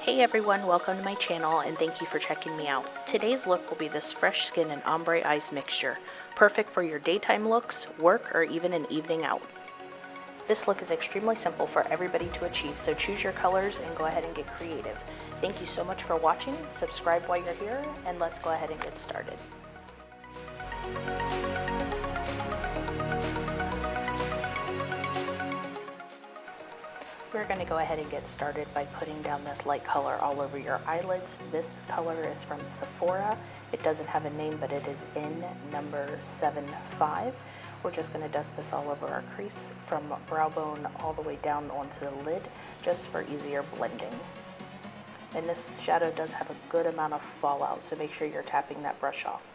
Hey everyone, welcome to my channel and thank you for checking me out. Today's look will be this fresh skin and ombre eyes mixture, perfect for your daytime looks, work, or even an evening out. This look is extremely simple for everybody to achieve, so choose your colors and go ahead and get creative. Thank you so much for watching, subscribe while you're here, and let's go ahead and get started. We're going to go ahead and get started by putting down this light color all over your eyelids. This color is from Sephora. It doesn't have a name, but it is in number 75. We're just going to dust this all over our crease from brow bone all the way down onto the lid, just for easier blending. And this shadow does have a good amount of fallout, so make sure you're tapping that brush off.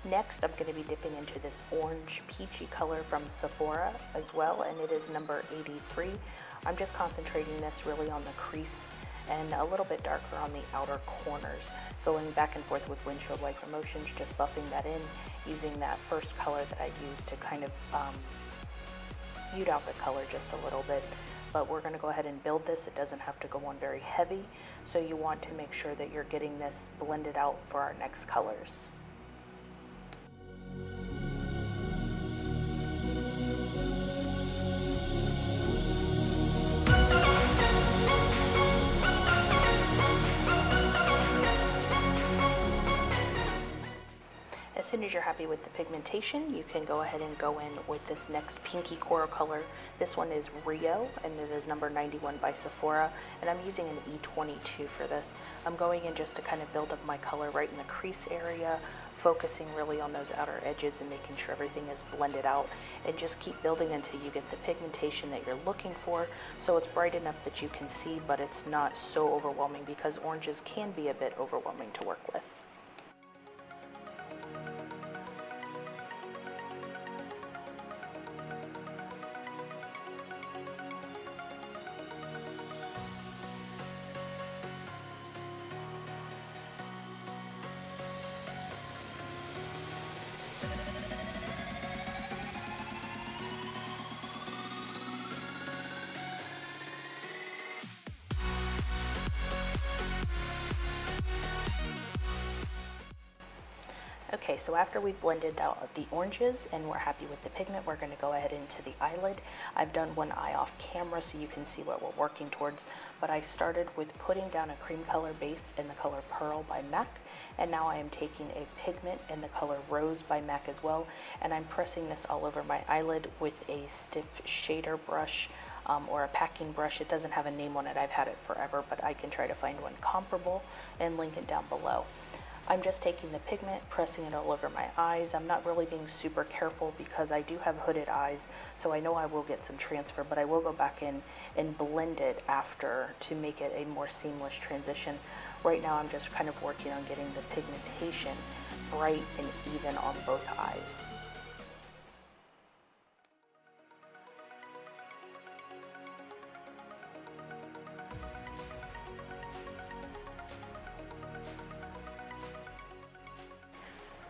Next, I'm going to be dipping into this orange peachy color from Sephora as well, and it is number 83. I'm just concentrating this really on the crease and a little bit darker on the outer corners, going back and forth with windshield-like motions, just buffing that in, using that first color that I used to kind of mute out the color just a little bit. But we're going to go ahead and build this. It doesn't have to go on very heavy, so you want to make sure that you're getting this blended out for our next colors. As soon as you're happy with the pigmentation, you can go ahead and go in with this next pinky coral color. This one is Rio, and it is number 91 by Sephora, and I'm using an E22 for this. I'm going in just to kind of build up my color right in the crease area, focusing really on those outer edges and making sure everything is blended out, and just keep building until you get the pigmentation that you're looking for, so it's bright enough that you can see, but it's not so overwhelming, because oranges can be a bit overwhelming to work with. Okay, so after we've blended out the oranges and we're happy with the pigment, we're going to go ahead into the eyelid. I've done one eye off camera so you can see what we're working towards, but I started with putting down a cream color base in the color Pearl by MAC, and now I am taking a pigment in the color Rose by MAC as well, and I'm pressing this all over my eyelid with a stiff shader brush or a packing brush. It doesn't have a name on it, I've had it forever, but I can try to find one comparable and link it down below. I'm just taking the pigment, pressing it all over my eyes. I'm not really being super careful because I do have hooded eyes, so I know I will get some transfer, but I will go back in and blend it after to make it a more seamless transition. Right now I'm just kind of working on getting the pigmentation bright and even on both eyes.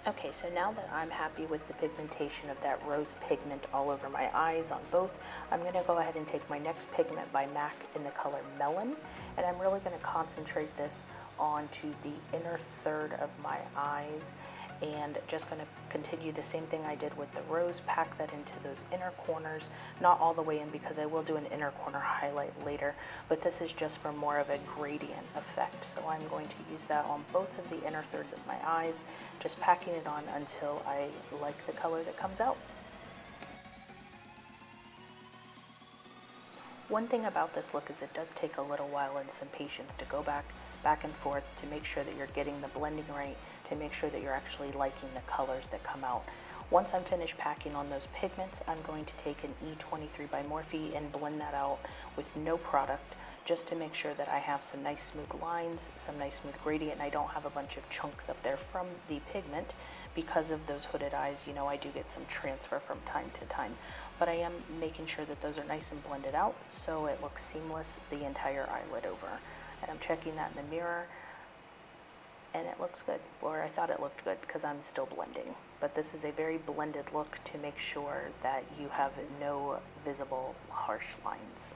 Okay, so now that I'm happy with the pigmentation of that rose pigment all over my eyes on both, I'm going to go ahead and take my next pigment by MAC in the color Melon, and I'm really going to concentrate this onto the inner third of my eyes, and just going to continue the same thing I did with the rose, pack that into those inner corners, not all the way in because I will do an inner corner highlight later, but this is just for more of a gradient effect. So I'm going to use that on both of the inner thirds of my eyes, just packing it on until I like the color that comes out. One thing about this look is it does take a little while and some patience to go back and forth to make sure that you're getting the blending right, to make sure that you're actually liking the colors that come out. Once I'm finished packing on those pigments, I'm going to take an E23 by Morphe and blend that out with no product, just to make sure that I have some nice smooth lines, some nice smooth gradient, and I don't have a bunch of chunks up there from the pigment. Because of those hooded eyes, you know, I do get some transfer from time to time. but I am making sure that those are nice and blended out so it looks seamless the entire eyelid over. And I'm checking that in the mirror, and it looks good, or I thought it looked good because I'm still blending. But this is a very blended look to make sure that you have no visible harsh lines.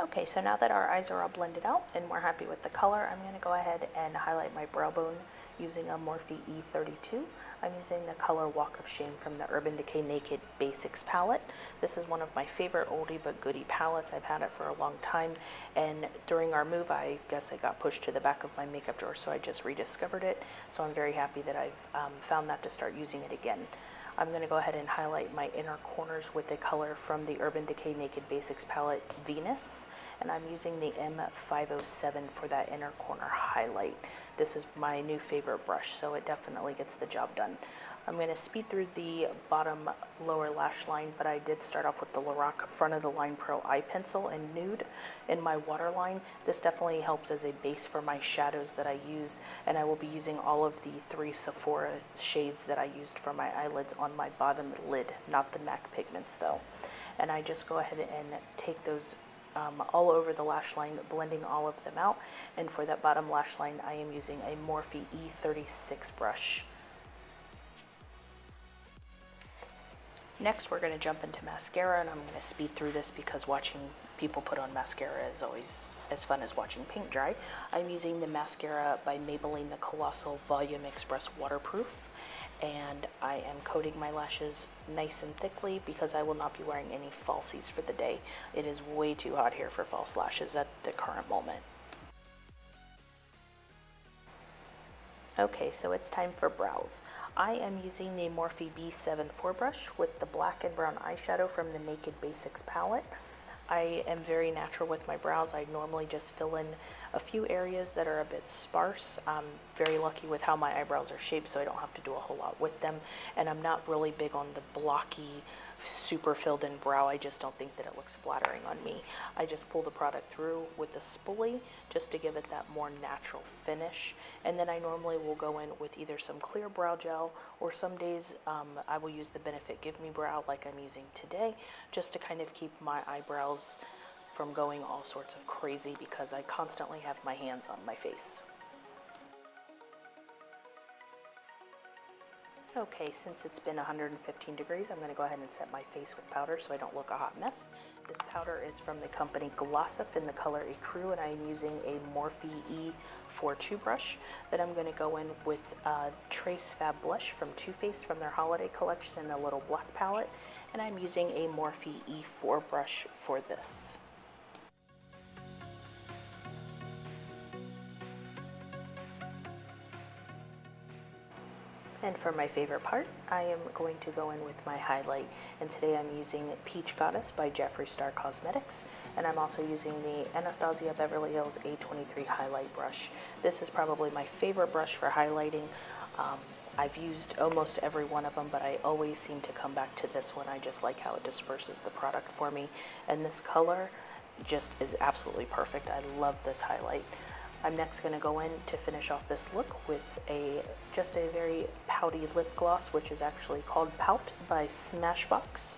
Okay, so now that our eyes are all blended out and we're happy with the color, I'm going to go ahead and highlight my brow bone using a Morphe E32. I'm using the color Walk of Shame from the Urban Decay Naked Basics palette. This is one of my favorite oldie but goodie palettes. I've had it for a long time, and during our move, I guess it got pushed to the back of my makeup drawer, so I just rediscovered it. So I'm very happy that I've found that to start using it again. I'm going to go ahead and highlight my inner corners with the color from the Urban Decay Naked Basics palette, Venus, and I'm using the M507 for that inner corner highlight. This is my new favorite brush, so it definitely gets the job done. I'm going to speed through the bottom lower lash line, but I did start off with the Lorac Front of the Line Pro Eye Pencil in Nude in my waterline. This definitely helps as a base for my shadows that I use, and I will be using all of the 3 Sephora shades that I used for my eyelids on my bottom lid, not the MAC pigments though. And I just go ahead and take those all over the lash line, blending all of them out. And for that bottom lash line, I am using a Morphe E36 brush. Next, we're going to jump into mascara, and I'm going to speed through this because watching people put on mascara is always as fun as watching paint dry. I'm using the mascara by Maybelline, the Colossal Volume Express Waterproof, and I am coating my lashes nice and thickly because I will not be wearing any falsies for the day. It is way too hot here for false lashes at the current moment. Okay, so it's time for brows. I am using the Morphe B74 brush with the black and brown eyeshadow from the Naked Basics palette. I am very natural with my brows. I normally just fill in a few areas that are a bit sparse. I'm very lucky with how my eyebrows are shaped, so I don't have to do a whole lot with them. And I'm not really big on the blocky, super filled in brow. I just don't think that it looks flattering on me. I just pull the product through with a spoolie just to give it that more natural finish. And then I normally will go in with either some clear brow gel, or some days I will use the Benefit Give Me Brow like I'm using today, just to kind of keep my eyebrows from going all sorts of crazy because I constantly have my hands on my face. Okay, since it's been 115 degrees, I'm going to go ahead and set my face with powder so I don't look a hot mess. This powder is from the company Glossip in the color Ecru, and I'm using a Morphe E42 brush. Then I'm going to go in with Trace Fab Blush from Too Faced from their holiday collection in the little black palette, and I'm using a Morphe E4 brush for this. And for my favorite part, I am going to go in with my highlight, and today I'm using Peach Goddess by Jeffree Star Cosmetics, and I'm also using the Anastasia Beverly Hills A23 highlight brush. This is probably my favorite brush for highlighting. I've used almost every one of them, but I always seem to come back to this one. I just like how it disperses the product for me, and this color just is absolutely perfect. I love this highlight. I'm next going to go in to finish off this look with just a very pouty lip gloss, which is actually called Pout by Smashbox.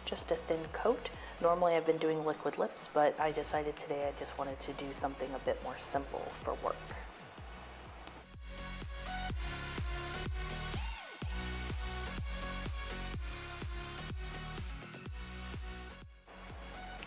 Just a thin coat. Normally I've been doing liquid lips, but I decided today I just wanted to do something a bit more simple for work.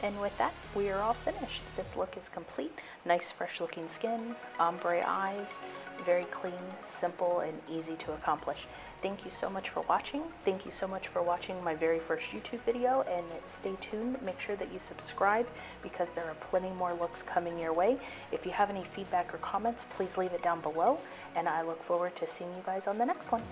And with that, we are all finished. This look is complete. Nice, fresh looking skin, ombre eyes, very clean, simple, and easy to accomplish. Thank you so much for watching. Thank you so much for watching my very first YouTube video, and stay tuned. Make sure that you subscribe because there are plenty more looks coming your way. If you have any feedback or comments, please leave it down below, and I look forward to seeing you guys on the next one.